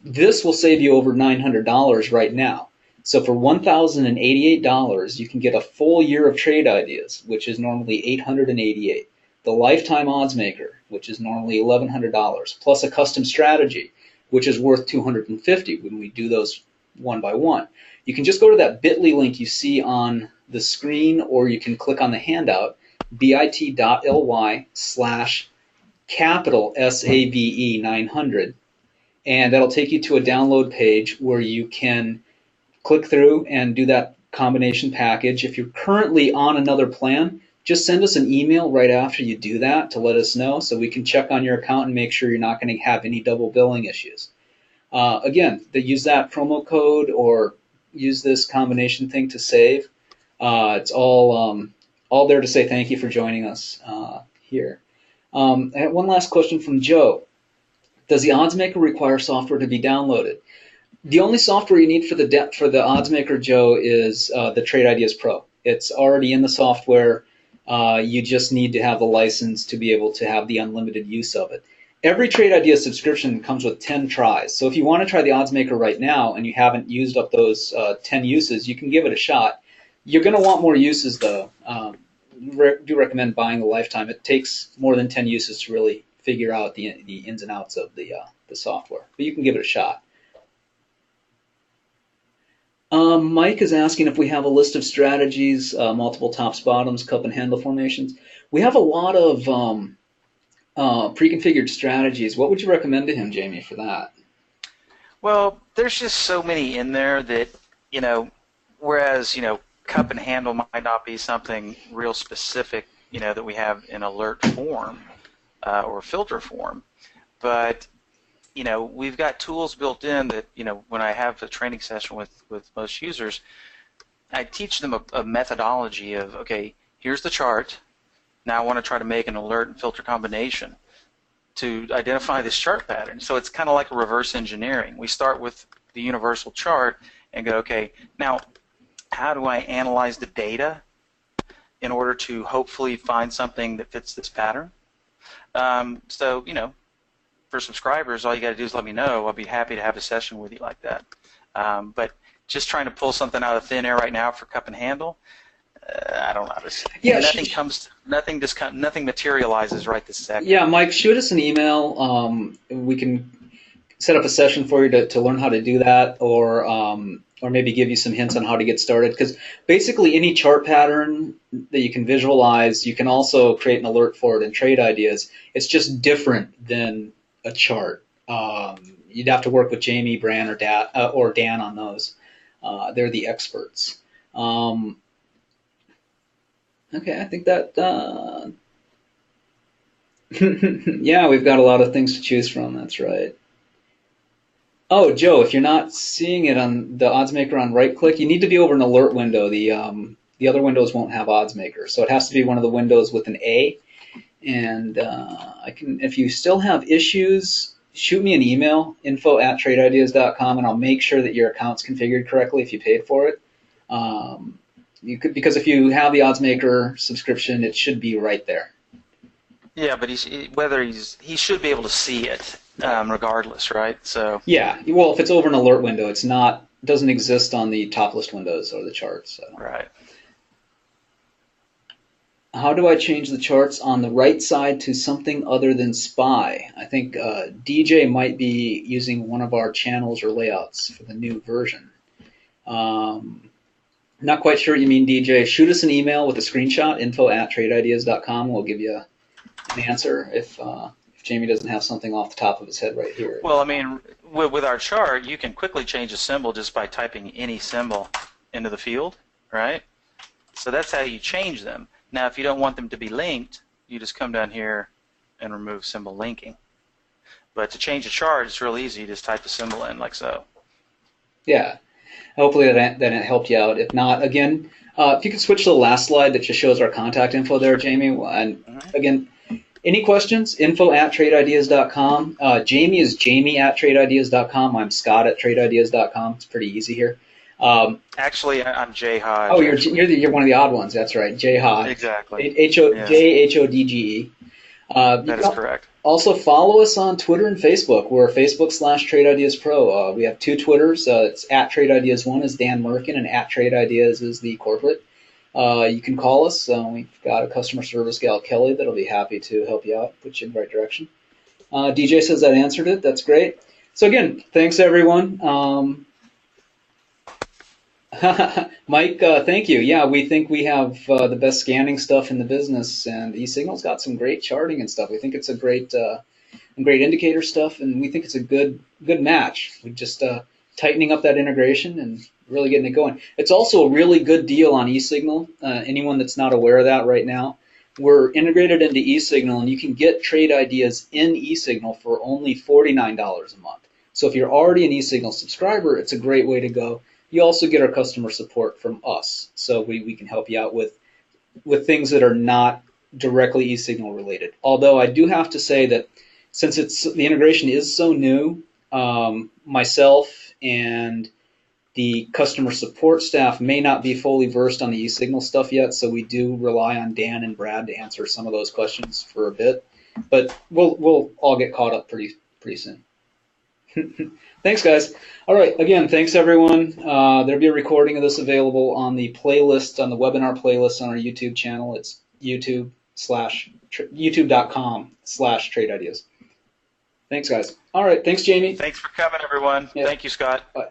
this will save you over $900 right now. So for $1,088, you can get a full year of Trade Ideas, which is normally $888. The Lifetime Odds Maker, which is normally $1,100, plus a custom strategy, which is worth $250 when we do those one by one. You can just go to that bit.ly link you see on the screen, or you can click on the handout, bit.ly/capital SAVE 900, and that'll take you to a download page where you can click through and do that combination package. If you're currently on another plan, just send us an email right after you do that to let us know so we can check on your account and make sure you're not going to have any double billing issues. Again, use that promo code or use this combination thing to save. It's all there to say thank you for joining us here. I have one last question from Joe. Does the odds maker require software to be downloaded? The only software you need for the odds maker, Joe, is the Trade Ideas Pro. It's already in the software. You just need to have the license to be able to have the unlimited use of it. Every Trade Idea subscription comes with 10 tries. So if you want to try the odds maker right now and you haven't used up those 10 uses, you can give it a shot. You're going to want more uses, though. Do recommend buying the lifetime. It takes more than 10 uses to really figure out the ins and outs of the software, but you can give it a shot. Mike is asking if we have a list of strategies, multiple tops, bottoms, cup and handle formations. We have a lot of pre-configured strategies. What would you recommend to him, Jamie, for that? Well, there's just so many in there that, whereas, cup and handle might not be something real specific, that we have in alert form or filter form, but we've got tools built in that, when I have a training session with most users, I teach them a methodology of, okay, here's the chart. Now I want to try to make an alert and filter combination to identify this chart pattern. So it's kind of like a reverse engineering. We start with the universal chart and go, okay, now how do I analyze the data in order to hopefully find something that fits this pattern? So, for subscribers, all you got to do is let me know. I'll be happy to have a session with you like that. But just trying to pull something out of thin air right now for cup and handle, I don't know. Yeah, nothing materializes right this second. Yeah, Mike, shoot us an email. We can set up a session for you to learn how to do that, or or maybe give you some hints on how to get started. Because basically any chart pattern that you can visualize, you can also create an alert for it in Trade Ideas. It's just different than a chart. You'd have to work with Jamie, Bran, or Dan on those. They're the experts. Okay, I think that, yeah, we've got a lot of things to choose from. That's right. Oh, Joe, if you're not seeing it on the odds maker on right click, you need to be over an alert window. The other windows won't have odds maker, so it has to be one of the windows with an A. And if you still have issues, shoot me an email, info@tradeideas.com, and I'll make sure that your account's configured correctly if you paid for it. Because if you have the odds maker subscription, it should be right there. Yeah, but he should be able to see it regardless, right? So yeah, well, if it's over an alert window, doesn't exist on the top list windows or the charts. So. Right. How do I change the charts on the right side to something other than SPY? I think DJ might be using one of our channels or layouts for the new version. Not quite sure what you mean, DJ. Shoot us an email with a screenshot, info@tradeideas.com. We'll give you an answer if Jamie doesn't have something off the top of his head right here. Well, I mean, with our chart, you can quickly change a symbol just by typing any symbol into the field, right? So that's how you change them. Now, if you don't want them to be linked, you just come down here and remove symbol linking. But to change a chart, it's real easy. You just type the symbol in like so. Yeah. Hopefully that helped you out. If not, again, if you could switch to the last slide that just shows our contact info there, Jamie. And again, any questions, info@tradeideas.com. Jamie is jamie@tradeideas.com. I'm Scott@tradeideas.com. It's pretty easy here. Actually, I'm Jay Hodge. Oh, you're one of the odd ones. That's right, Jay Hodge. Exactly. JHODGE. That is correct. Also, follow us on Twitter and Facebook. We're Facebook/TradeIdeasPro. We have two Twitters. It's @TradeIdeas1 is Dan Merkin, and @TradeIdeas is the corporate. You can call us. We've got a customer service gal, Kelly, that'll be happy to help you out, put you in the right direction. DJ says that answered it. That's great. So again, thanks everyone. Mike, thank you. Yeah, we think we have the best scanning stuff in the business, and eSignal's got some great charting and stuff. We think it's a great indicator stuff, and we think it's a good match. We're just tightening up that integration and really getting it going. It's also a really good deal on eSignal. Anyone that's not aware of that right now, we're integrated into eSignal, and you can get trade ideas in eSignal for only $49 a month. So if you're already an eSignal subscriber, it's a great way to go. You also get our customer support from us, so we can help you out with things that are not directly eSignal related. Although I do have to say that since the integration is so new, myself and the customer support staff may not be fully versed on the eSignal stuff yet, so we do rely on Dan and Brad to answer some of those questions for a bit. But we'll all get caught up pretty soon. Thanks, guys. All right, again, thanks, everyone. There'll be a recording of this available on the playlist, on the webinar playlist on our YouTube channel. It's youtube.com/tradeIdeas. Thanks, guys. All right, thanks, Jamie. Thanks for coming, everyone. Yeah. Thank you, Scott. Bye.